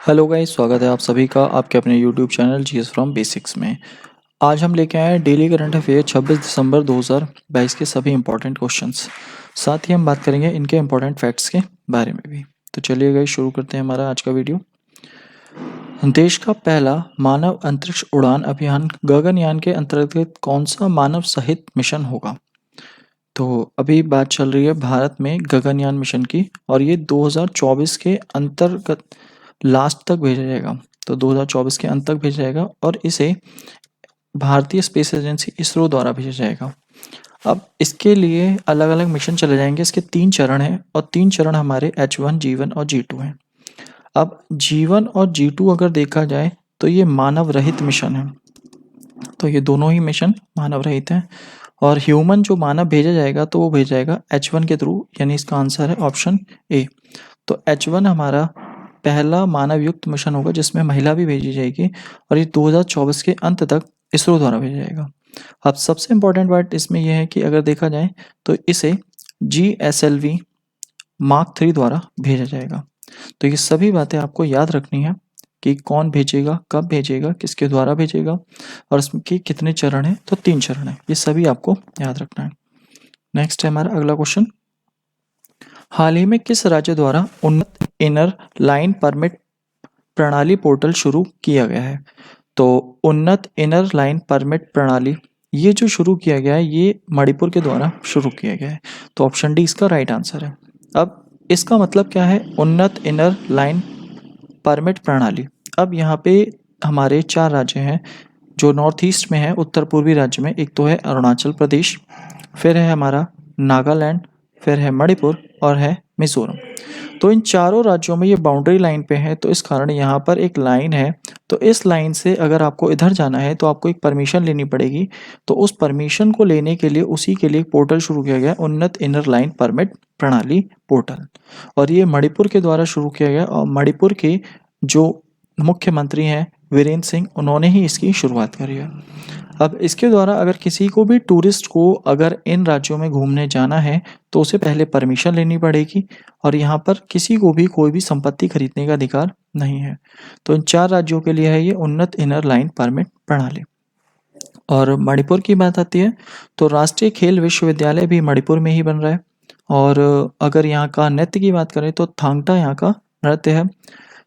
Hello guys, स्वागत है आप सभी का आपके अपने YouTube channel GS from basics में। आज हम लेके आए हैं डेली करंट अफेयर 26 दिसंबर 2022 के सभी इंपॉर्टेंट क्वेश्चंस। साथ ही हम बात करेंगे इनके इंपॉर्टेंट फैक्ट्स के बारे में भी। तो चलिए गाइस, शुरू करते हैं हमारा आज का वीडियो। देश का पहला मानव अंतरिक्ष उड़ान अभियान गगनयान के अंतर्गत कौन सा मानव सहित मिशन होगा? तो अभी बात चल रही है भारत में गगनयान मिशन की, और ये 2024 के अंतर्गत लास्ट तक भेजा जाएगा। तो 2024 के अंत तक भेजा जाएगा और इसे भारतीय स्पेस एजेंसी इसरो द्वारा भेजा जाएगा। अब इसके लिए अलग अलग मिशन चले जाएंगे। इसके 3 चरण हैं और 3 चरण हमारे H1, G1 और G2 हैं। अब G1 और G2 अगर देखा जाए तो ये मानव रहित मिशन है। तो ये दोनों ही मिशन मानव रहित हैं और ह्यूमन जो मानव भेजा जाएगा तो वो भेजा जाएगा H1 के थ्रू, यानी इसका आंसर है ऑप्शन ए। तो H1 हमारा पहला मानव युक्त मिशन होगा जिसमें महिला भी भेजी जाएगी और ये 2024 के अंत तक इसरो द्वारा भेजा जाएगा। अब सबसे इम्पोर्टेंट बात इसमें यह है कि अगर देखा जाए तो इसे GSLV Mark 3 द्वारा भेजा जाएगा। तो ये सभी बातें आपको याद रखनी है कि कौन भेजेगा, कब भेजेगा, किसके द्वारा भेजेगा और इसके कितने चरण हैं। तो 3 चरण हैं, ये सभी आपको याद रखना है। नेक्स्ट है हमारा अगला क्वेश्चन। हाल ही में किस राज्य द्वारा उन्नत इनर लाइन परमिट प्रणाली पोर्टल शुरू किया गया है? तो उन्नत इनर लाइन परमिट प्रणाली ये जो शुरू किया गया है ये मणिपुर के द्वारा शुरू किया गया है। तो ऑप्शन डी इसका राइट आंसर है। अब इसका मतलब क्या है उन्नत इनर लाइन परमिट प्रणाली? अब यहाँ पे हमारे 4 राज्य हैं जो नॉर्थ ईस्ट में है, उत्तर पूर्वी राज्य में। एक तो है अरुणाचल प्रदेश, फिर है हमारा नागालैंड, फिर है मणिपुर और है मिजोरम। तो इन चारों राज्यों में ये बाउंड्री लाइन पे है, तो इस कारण यहाँ पर एक लाइन है। तो इस लाइन से अगर आपको इधर जाना है तो आपको एक परमिशन लेनी पड़ेगी। तो उस परमिशन को लेने के लिए उसी के लिए एक पोर्टल शुरू किया गया, उन्नत इनर लाइन परमिट प्रणाली पोर्टल, और ये मणिपुर के द्वारा शुरू किया गया। और मणिपुर के जो मुख्यमंत्री हैं वीरेंद्र सिंह, उन्होंने ही इसकी शुरुआत करी है। अब इसके द्वारा अगर किसी को भी टूरिस्ट को अगर इन राज्यों में घूमने जाना है तो उसे पहले परमिशन लेनी पड़ेगी और यहाँ पर किसी को भी कोई भी संपत्ति खरीदने का अधिकार नहीं है। तो इन 4 राज्यों के लिए है ये उन्नत इनर लाइन परमिट प्रणाली। और मणिपुर की बात आती है तो राष्ट्रीय खेल विश्वविद्यालय भी मणिपुर में ही बन रहा है। और अगर यहाँ का नृत्य की बात करें तो थांगटा यहाँ का नृत्य है।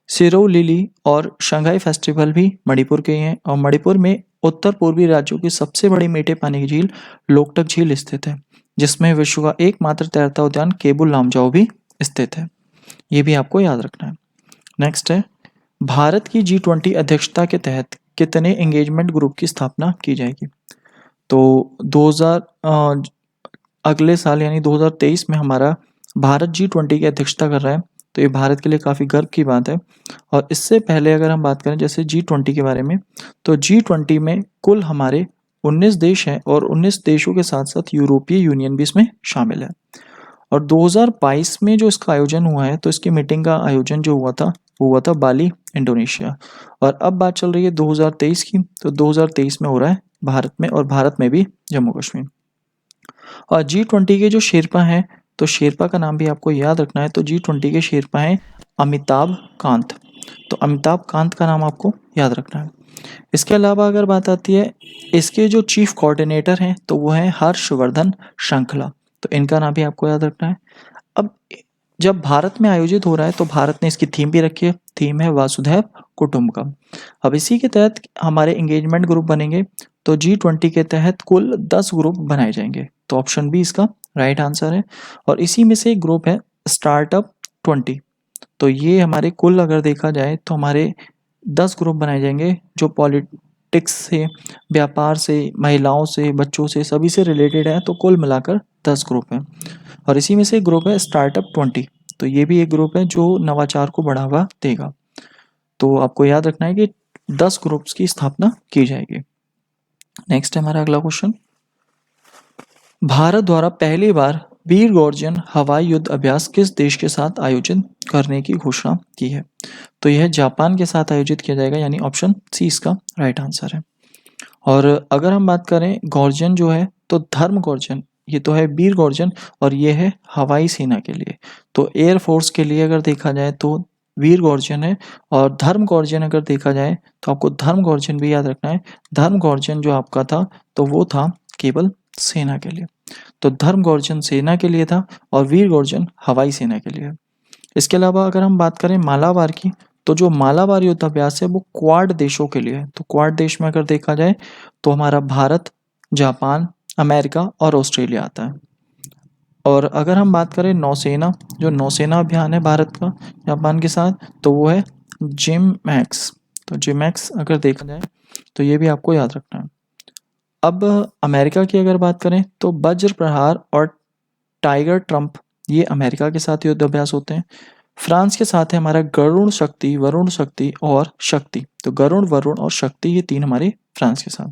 सिरोलिली और शंघाई फेस्टिवल भी मणिपुर के ही हैं। और मणिपुर में उत्तर पूर्वी राज्यों की सबसे बड़ी मीठे पानी की झील लोकटक झील स्थित है, जिसमें विश्व का एकमात्र तैरता उद्यान केबुल लामजाओ भी स्थित है। ये भी आपको याद रखना है। नेक्स्ट है भारत की G20 अध्यक्षता के तहत कितने एंगेजमेंट ग्रुप की स्थापना की जाएगी? तो 2000 अगले साल यानी 2023 में हमारा भारत G20 की अध्यक्षता कर रहा है। तो ये भारत के लिए काफ़ी गर्व की बात है। और इससे पहले अगर हम बात करें जैसे G20 के बारे में, तो G20 में कुल हमारे 19 देश हैं और 19 देशों के साथ साथ यूरोपीय यूनियन भी इसमें शामिल है। और 2022 में जो इसका आयोजन हुआ है तो इसकी मीटिंग का आयोजन जो हुआ था वो हुआ था बाली, इंडोनेशिया। और अब बात चल रही है 2023 की, तो 2023 में हो रहा है भारत में, और भारत में भी जम्मू कश्मीर। और G20 के जो शेरपा हैं, तो शेरपा का नाम भी आपको याद रखना है। तो G20 के शेरपा हैं अमिताभ कांत। तो अमिताभ कांत का नाम आपको याद रखना है। इसके अलावा अगर बात आती है इसके जो चीफ कोऑर्डिनेटर हैं तो वो हैं हर्षवर्धन श्रृंखला। तो इनका नाम भी आपको याद रखना है। अब जब भारत में आयोजित हो रहा है तो भारत ने इसकी थीम भी रखी है, थीम है वासुधैव कुटुंबकम। अब इसी के तहत हमारे एंगेजमेंट ग्रुप बनेंगे। तो G20 के तहत कुल 10 ग्रुप बनाए जाएंगे। तो ऑप्शन बी इसका राइट आंसर है। और इसी में से एक ग्रुप है स्टार्टअप 20। तो ये हमारे कुल अगर देखा जाए तो हमारे 10 ग्रुप बनाए जाएंगे जो पॉलिटिक्स से, व्यापार से, महिलाओं से, बच्चों से, सभी से रिलेटेड है। तो कुल मिलाकर 10 ग्रुप हैं। और इसी में से एक ग्रुप है स्टार्टअप 20। तो ये भी एक ग्रुप है जो नवाचार को बढ़ावा देगा। तो आपको याद रखना है कि 10 ग्रुप्स की स्थापना की जाएगी। नेक्स्ट है हमारा अगला क्वेश्चन। भारत द्वारा पहली बार वीर गॉर्जन हवाई युद्ध अभ्यास किस देश के साथ आयोजित करने की घोषणा की है? तो यह जापान के साथ आयोजित किया जाएगा, यानी ऑप्शन सी इसका राइट आंसर है। और अगर हम बात करें गॉर्जन जो है तो धर्म गॉर्जन, ये तो है वीर गॉर्जन, और ये है हवाई सेना के लिए। तो एयर फोर्स के लिए अगर देखा जाए तो वीरगोर्जन है। और धर्मगोर्जन अगर देखा जाए तो आपको धर्मगोर्जन भी याद रखना है। धर्मगोर्जन जो आपका था तो वो था केवल सेना के लिए। तो धर्मगोर्जन सेना के लिए था और वीरगोर्जन हवाई सेना के लिए। इसके अलावा अगर हम बात करें मालाबार की, तो जो मालाबार युद्धाभ्यास है वो क्वाड देशों के लिए है। तो क्वाड देश में अगर देखा जाए तो हमारा भारत, जापान, अमेरिका और ऑस्ट्रेलिया आता है। और अगर हम बात करें नौसेना, जो नौसेना अभियान है भारत का जापान के साथ, तो वो है जिमैक्स। तो जिमैक्स अगर देखा जाए तो ये भी आपको याद रखना है। अब अमेरिका की अगर बात करें तो वज्र प्रहार और टाइगर ट्रम्प, ये अमेरिका के साथ युद्ध अभ्यास होते हैं। फ्रांस के साथ है हमारा गरुण शक्ति, वरुण शक्ति और शक्ति। तो गरुण, वरुण और शक्ति, ये तीन हमारे फ्रांस के साथ।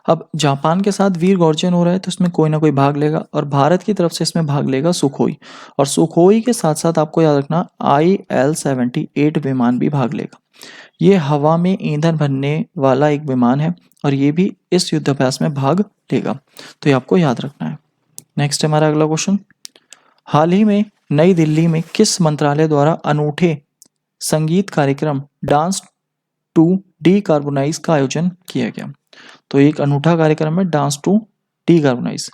अब जापान के साथ वीर गॉर्जन हो रहा है तो इसमें कोई ना कोई भाग लेगा, और भारत की तरफ से इसमें भाग लेगा सुखोई। और सुखोई के साथ साथ आपको याद रखना IL-78 विमान भी भाग लेगा। ये हवा में ईंधन भरने वाला एक विमान है और ये भी इस युद्धाभ्यास में भाग लेगा। तो ये आपको याद रखना है। नेक्स्ट है हमारा अगला क्वेश्चन। हाल ही में नई दिल्ली में किस मंत्रालय द्वारा अनूठे संगीत कार्यक्रम डांस टू डीकार्बोनाइज का आयोजन किया गया? तो एक अनूठा कार्यक्रम है डांस टू डीकार्बोनाइज,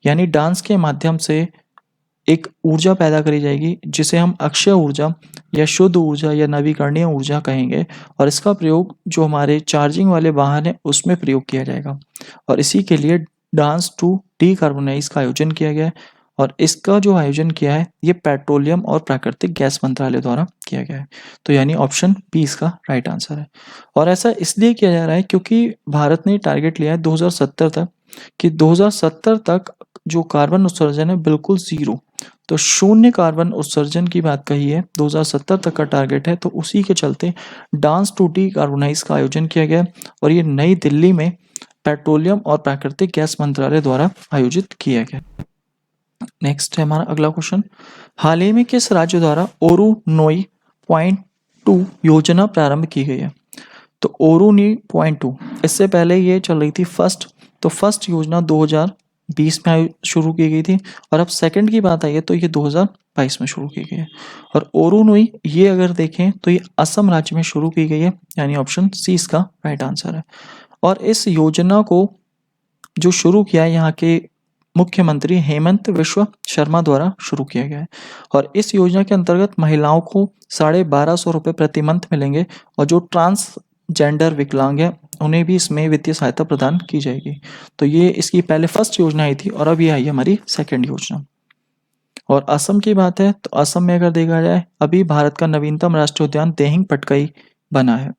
यानी डांस के माध्यम से एक ऊर्जा पैदा करी जाएगी जिसे हम अक्षय ऊर्जा या शुद्ध ऊर्जा या नवीकरणीय ऊर्जा कहेंगे। और इसका प्रयोग जो हमारे चार्जिंग वाले वाहन है उसमें प्रयोग किया जाएगा। और इसी के लिए डांस टू डीकार्बोनाइज का आयोजन किया गया है। और इसका जो आयोजन किया है ये पेट्रोलियम और प्राकृतिक गैस मंत्रालय द्वारा किया गया है। तो यानी ऑप्शन बी इसका राइट आंसर है। और ऐसा इसलिए किया जा रहा है क्योंकि भारत ने टारगेट लिया है 2070 तक कि 2070 तक जो कार्बन उत्सर्जन है बिल्कुल जीरो, तो शून्य कार्बन उत्सर्जन की बात कही है, 2070 तक का टारगेट है। तो उसी के चलते डांस टू डीकार्बोनाइज का आयोजन किया गया और ये नई दिल्ली में पेट्रोलियम और प्राकृतिक गैस मंत्रालय द्वारा आयोजित किया गया। नेक्स्ट है हमारा अगला क्वेश्चन। हाल ही में किस राज्य द्वारा ओरुनोई .2 योजना प्रारंभ की गई है? तो ओरुनी .2, इससे पहले ये चल रही थी फर्स्ट। तो फर्स्ट योजना 2020 में शुरू की गई थी और अब सेकंड की बात आई है तो ये 2022 में शुरू की गई है। और ओरुनोई ये अगर देखें तो ये असम राज्य में शुरू की गई है, यानी ऑप्शन सी इसका राइट आंसर है। और इस योजना को जो शुरू किया है यहाँ के मुख्यमंत्री हेमंत बिश्वा शर्मा द्वारा शुरू किया गया है। और इस योजना के अंतर्गत महिलाओं को 1250 रुपये प्रति मंथ मिलेंगे और जो ट्रांसजेंडर विकलांग है उन्हें भी इसमें वित्तीय सहायता प्रदान की जाएगी। तो ये इसकी पहले फर्स्ट योजना आई थी और अब ये आई है हमारी सेकेंड योजना। और असम की बात है तो असम में अगर देखा जाए अभी भारत का नवीनतम राष्ट्रीय उद्यान देहिंग पटकाई बना है,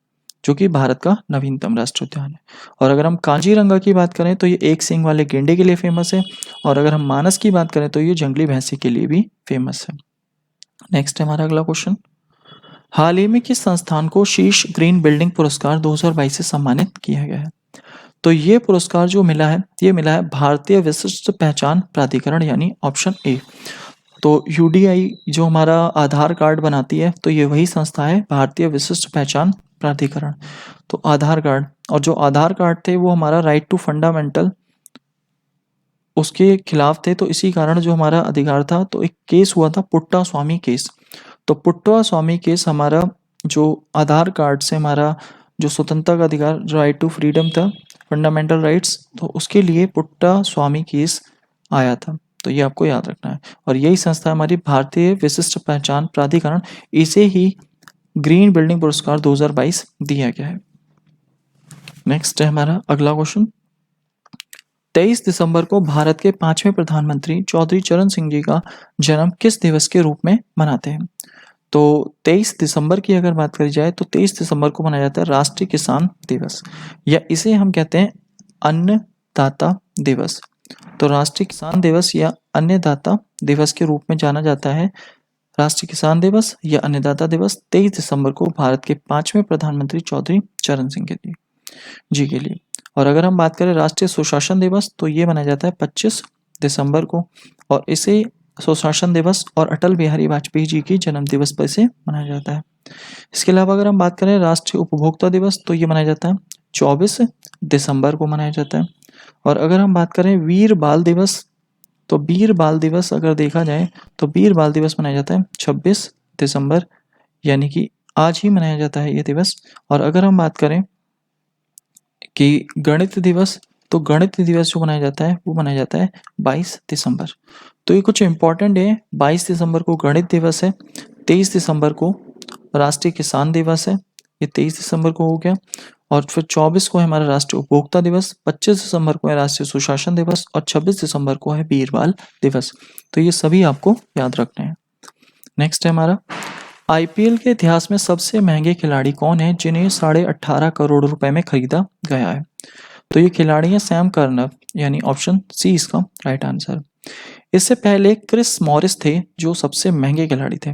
जो कि भारत का नवीनतम राष्ट्रीय उद्यान है। और अगर हम काजीरंगा की बात करें तो ये एक सींग वाले गेंडे के लिए फेमस है। और अगर हम मानस की बात करें तो ये जंगली भैंसी के लिए भी फेमस है। नेक्स्ट है हमारा अगला क्वेश्चन। हाल ही में किस संस्थान को शीर्ष ग्रीन बिल्डिंग पुरस्कार 2022 से सम्मानित किया गया है? तो ये पुरस्कार जो मिला है ये मिला है भारतीय विशिष्ट पहचान प्राधिकरण, यानी ऑप्शन ए। तो UDI जो हमारा आधार कार्ड बनाती है तो ये वही संस्था है, भारतीय विशिष्ट पहचान प्राधिकरण। तो आधार कार्ड, और जो आधार कार्ड थे वो हमारा राइट टू फंडामेंटल उसके खिलाफ थे, तो इसी कारण जो हमारा अधिकार था तो एक केस हुआ था पुट्टा स्वामी केस। तो पुट्टा स्वामी केस हमारा जो आधार कार्ड से हमारा जो स्वतंत्रता का अधिकार, जो राइट टू फ्रीडम था, फंडामेंटल राइट्स, तो उसके लिए पुट्टा स्वामी केस आया था। तो ये आपको याद रखना है। और यही संस्था हमारी भारतीय विशिष्ट पहचान प्राधिकरण, इसे ही ग्रीन बिल्डिंग पुरस्कार 2022 दिया गया है। नेक्स्ट है हमारा अगला क्वेश्चन। 23 दिसंबर को भारत के 5वें प्रधानमंत्री चौधरी चरण सिंह जी का जन्म किस दिवस के रूप में मनाते हैं? तो 23 दिसंबर की अगर बात करी जाए तो 23 दिसंबर को मनाया जाता है राष्ट्रीय किसान दिवस, या इसे हम कहते हैं अन्नदाता दिवस। तो राष्ट्रीय किसान दिवस या अन्नदाता दिवस के रूप में जाना जाता है राष्ट्रीय किसान दिवस या अन्नदाता दिवस 23 दिसंबर को भारत के 5वें प्रधानमंत्री चौधरी चरण सिंह जी के लिए। और अगर हम बात करें राष्ट्रीय सुशासन दिवस तो ये मनाया जाता है 25 दिसंबर को, और इसे सुशासन दिवस और अटल बिहारी वाजपेयी जी की जन्म दिवस पर इसे मनाया जाता है। इसके अलावा अगर हम बात करें राष्ट्रीय उपभोक्ता दिवस तो ये मनाया जाता है 24 दिसंबर को मनाया जाता है। और अगर हम बात करें वीर बाल दिवस तो वीर बाल दिवस अगर देखा जाए तो वीर बाल दिवस मनाया जाता है 26 दिसंबर यानी कि आज ही मनाया जाता है ये दिवस। और अगर हम बात करें कि गणित दिवस, तो गणित दिवस जो मनाया जाता है वो मनाया जाता है 22 दिसंबर। तो ये कुछ इम्पोर्टेंट है। 22 दिसंबर को गणित दिवस है, 23 दिसंबर को राष्ट्रीय किसान दिवस है, ये 23 दिसंबर को हो गया। और फिर 24 को है हमारा राष्ट्रीय उपभोक्ता दिवस, 25 दिसंबर को है राष्ट्रीय सुशासन दिवस और 26 दिसंबर को है वीर बाल दिवस। तो ये सभी आपको याद रखने हैं। नेक्स्ट है हमारा, आईपीएल के इतिहास में सबसे महंगे खिलाड़ी कौन है जिन्हें 18.5 करोड़ रुपए में खरीदा गया है? तो ये खिलाड़ी है सैम कर्नर, यानी ऑप्शन सी इसका राइट आंसर। इससे पहले क्रिस मॉरिस थे जो सबसे महंगे खिलाड़ी थे।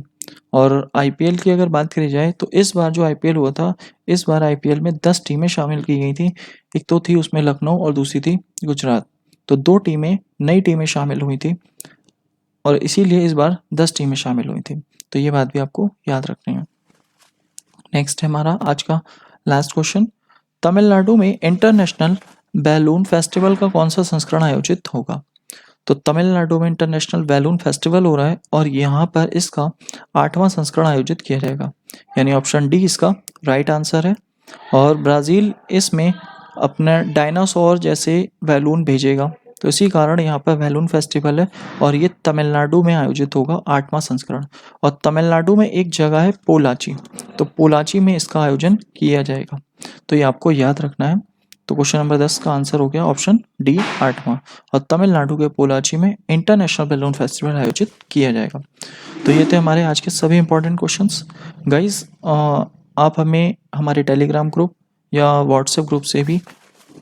और आईपीएल की अगर बात करी जाए तो इस बार जो आईपीएल हुआ था, इस बार आईपीएल में 10 टीमें शामिल की गई थी। एक तो थी उसमें लखनऊ और दूसरी थी गुजरात। तो 2 टीमें, नई टीमें शामिल हुई थी और इसीलिए इस बार 10 टीमें शामिल हुई थी। तो ये बात भी आपको याद रखनी है। नेक्स्ट है हमारा आज का लास्ट क्वेश्चन, तमिलनाडु में इंटरनेशनल बैलून फेस्टिवल का कौन सा संस्करण आयोजित होगा? तो तमिलनाडु में इंटरनेशनल बैलून फेस्टिवल हो रहा है और यहाँ पर इसका 8वां संस्करण आयोजित किया जाएगा, यानी ऑप्शन डी इसका राइट आंसर है। और ब्राज़ील इसमें अपना डायनासोर जैसे बैलून भेजेगा, तो इसी कारण यहाँ पर बैलून फेस्टिवल है और ये तमिलनाडु में आयोजित होगा 8वां संस्करण। और तमिलनाडु में एक जगह है पोलाची, तो पोलाची में इसका आयोजन किया जाएगा। तो ये आपको याद रखना है। तो क्वेश्चन नंबर 10 का आंसर हो गया ऑप्शन डी 8वां। और तमिलनाडु के पोलाची में इंटरनेशनल बैलून फेस्टिवल आयोजित किया जाएगा। तो ये थे हमारे आज के सभी इंपॉर्टेंट क्वेश्चंस। गाइस, आप हमें हमारे टेलीग्राम ग्रुप या व्हाट्सएप ग्रुप से भी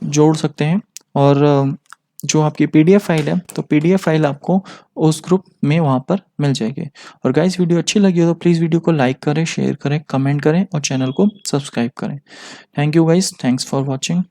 जोड़ सकते हैं। और जो आपकी पीडीएफ फाइल है, तो पीडीएफ फाइल आपको उस ग्रुप में वहाँ पर मिल जाएगी। और गाइस, वीडियो अच्छी लगी हो तो प्लीज़ वीडियो को लाइक करें, शेयर करें, कमेंट करें और चैनल को सब्सक्राइब करें। Thank you guys, thanks for watching.